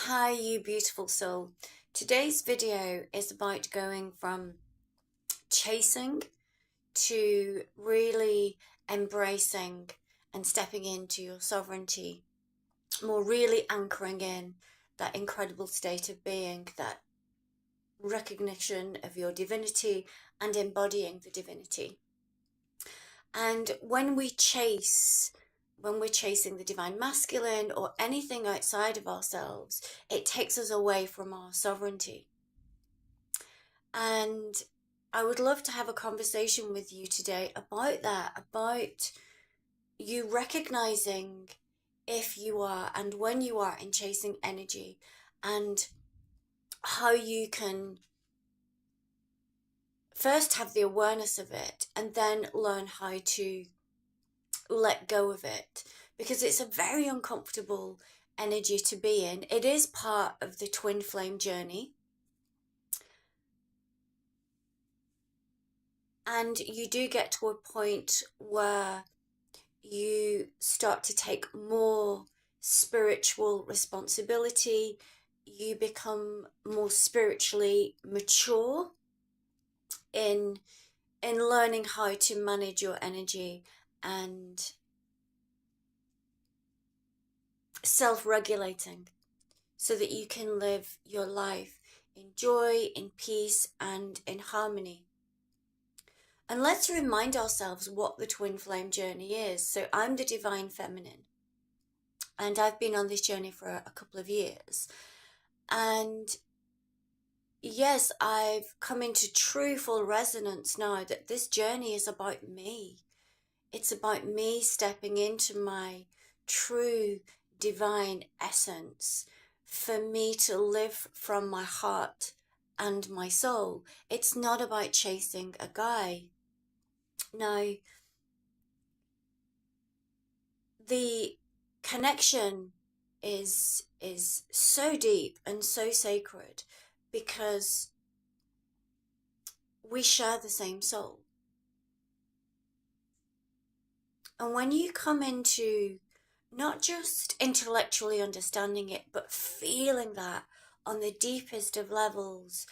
Hi, you beautiful soul. Today's video is about going from chasing to really embracing and stepping into your sovereignty, more really anchoring in that incredible state of being, that recognition of your divinity and embodying the divinity. And when we're chasing the divine masculine or anything outside of ourselves, it takes us away from our sovereignty. And I would love to have a conversation with you today about that, about you recognizing if you are and when you are in chasing energy, and how you can first have the awareness of it and then learn how to let go of it, because it's a very uncomfortable energy to be in. It is part of the twin flame journey, and you do get to a point where you start to take more spiritual responsibility. You become more spiritually mature in learning how to manage your energy and self-regulating, so that you can live your life in joy, in peace, and in harmony. And let's remind ourselves what the twin flame journey is. So I'm the divine feminine, and I've been on this journey for a couple of years. And yes, I've come into true full resonance now that this journey is about me. It's about me stepping into my true divine essence, for me to live from my heart and my soul. It's not about chasing a guy. Now, the connection is so deep and so sacred, because we share the same soul. And when you come into not just intellectually understanding it, but feeling that on the deepest of levels,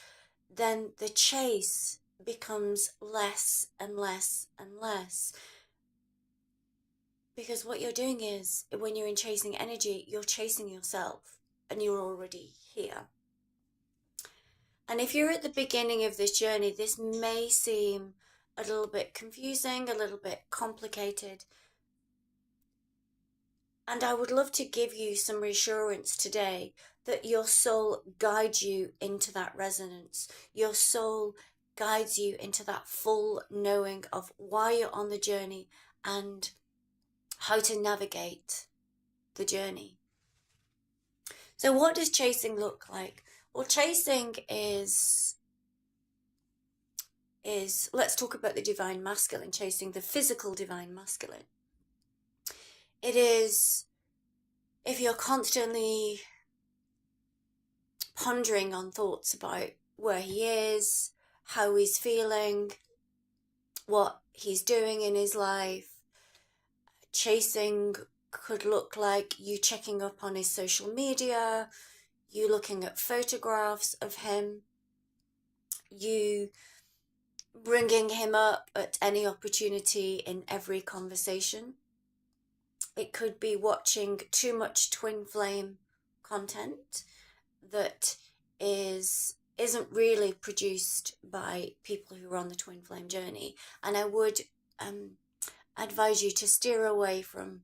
then the chase becomes less and less and less. Because what you're doing is, when you're in chasing energy, you're chasing yourself, and you're already here. And if you're at the beginning of this journey, this may seem a little bit confusing, a little bit complicated. And I would love to give you some reassurance today that your soul guides you into that resonance. Your soul guides you into that full knowing of why you're on the journey and how to navigate the journey. So what does chasing look like? Well, chasing is let's talk about the divine masculine, chasing the physical divine masculine. It is if you're constantly pondering on thoughts about where he is, how he's feeling, what he's doing in his life. Chasing could look like you checking up on his social media, you looking at photographs of him, you bringing him up at any opportunity in every conversation. It could be watching too much twin flame content that isn't really produced by people who are on the twin flame journey. And I would advise you to steer away from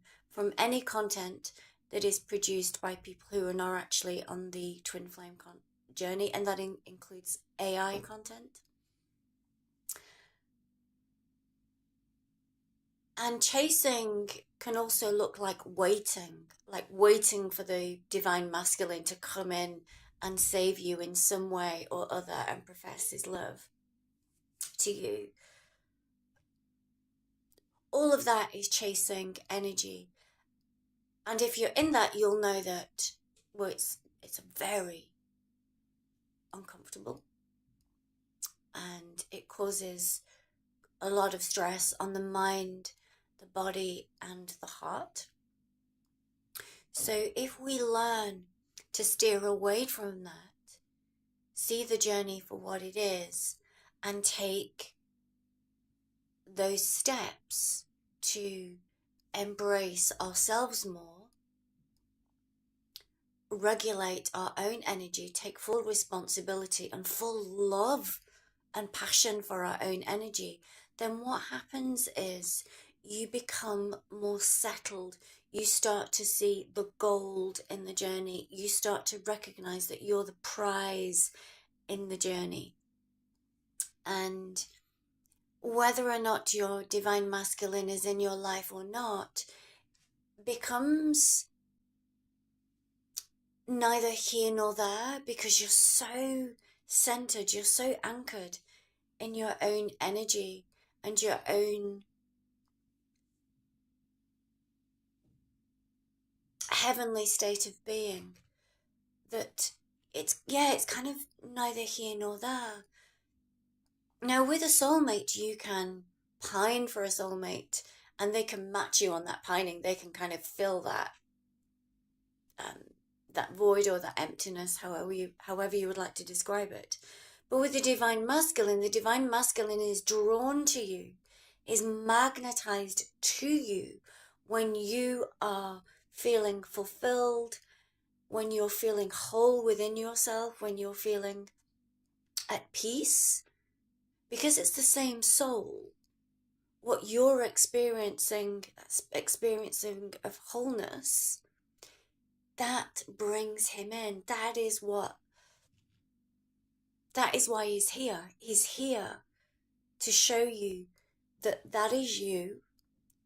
any content that is produced by people who are not actually on the twin flame journey, and that includes AI content. And chasing can also look like waiting for the divine masculine to come in and save you in some way or other and profess his love to you. All of that is chasing energy. And if you're in that, you'll know that, well, it's very uncomfortable, and it causes a lot of stress on the mind, the body, and the heart. So if we learn to steer away from that, see the journey for what it is, and take those steps to embrace ourselves more, regulate our own energy, take full responsibility and full love and passion for our own energy, then what happens is you become more settled. You start to see the gold in the journey. You start to recognize that you're the prize in the journey. And whether or not your divine masculine is in your life or not becomes neither here nor there, because you're so centered, you're so anchored in your own energy and your own heavenly state of being, that it's kind of neither here nor there. Now, with a soulmate, you can pine for a soulmate and they can match you on that pining. They can kind of fill that that void or that emptiness, however you would like to describe it. But with the divine masculine is drawn to you, is magnetized to you when you are feeling fulfilled, when you're feeling whole within yourself, when you're feeling at peace, because it's the same soul. What you're experiencing of wholeness, that brings him in. That is why he's here. He's here to show you that is you,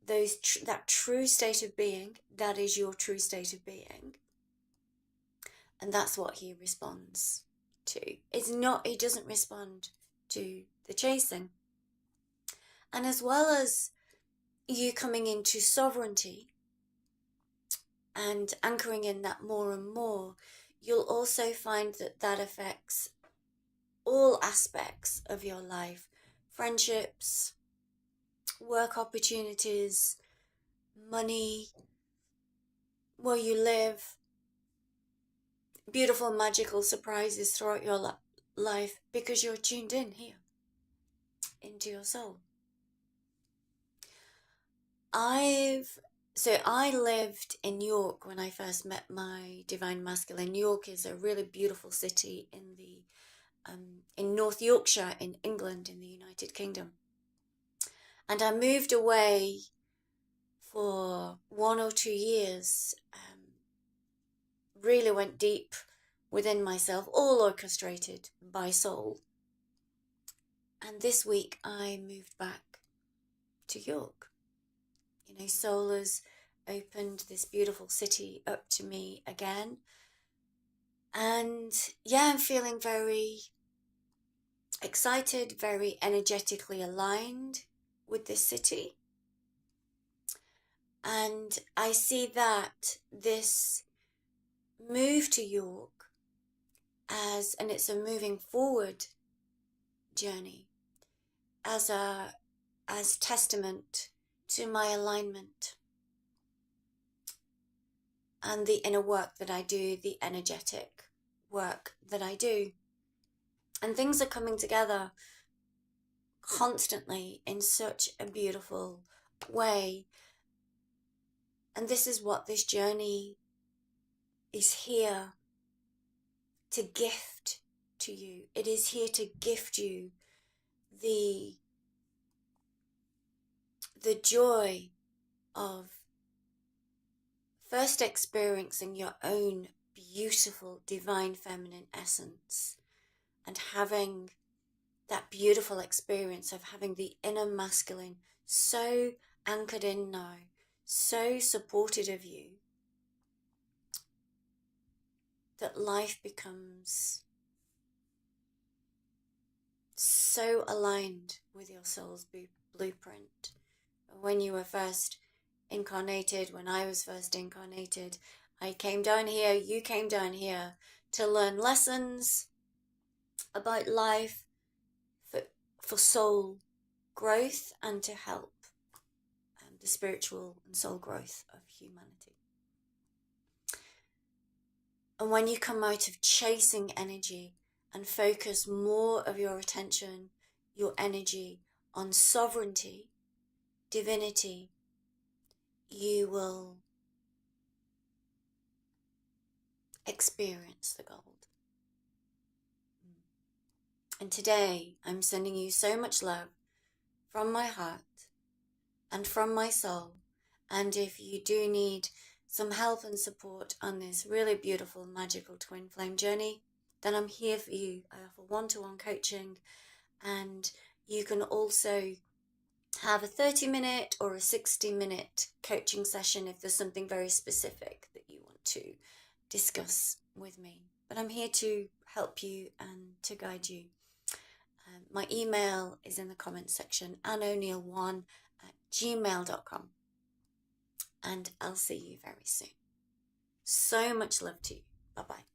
that true state of being, that is your true state of being. And that's what he responds to. He doesn't respond to the chasing. And as well as you coming into sovereignty and anchoring in that more and more, you'll also find that affects all aspects of your life. Friendships, work opportunities, money, where you live, beautiful magical surprises throughout your life, because you're tuned in here into your soul. I lived in York when I first met my divine masculine. York is a really beautiful city in North Yorkshire in England, in the United Kingdom. And I moved away for 1 or 2 years, really went deep within myself, all orchestrated by soul. And this week I moved back to York. Soul has opened this beautiful city up to me again. And I'm feeling very excited, very energetically aligned with this city. And I see that this move to York and it's a moving forward journey, as testament to my alignment and the inner work that I do, the energetic work that I do. And things are coming together constantly in such a beautiful way. And this is what this journey is here to gift to you. It is here to gift you the joy of first experiencing your own beautiful divine feminine essence, and having that beautiful experience of having the inner masculine so anchored in now, so supported of you, that life becomes so aligned with your soul's blueprint. When you were first incarnated, when I was first incarnated, I came down here, you came down here to learn lessons about life, for soul growth, and to help the spiritual and soul growth of humanity. And when you come out of chasing energy and focus more of your attention, your energy on sovereignty, divinity, you will experience the gold. And today I'm sending you so much love from my heart and from my soul. And if you do need some help and support on this really beautiful, magical twin flame journey, then I'm here for you. I offer one-to-one coaching, and you can also have a 30-minute or a 60-minute coaching session if there's something very specific that you want to discuss with me. But I'm here to help you and to guide you. My email is in the comments section, annoneil1@gmail.com. And I'll see you very soon. So much love to you. Bye-bye.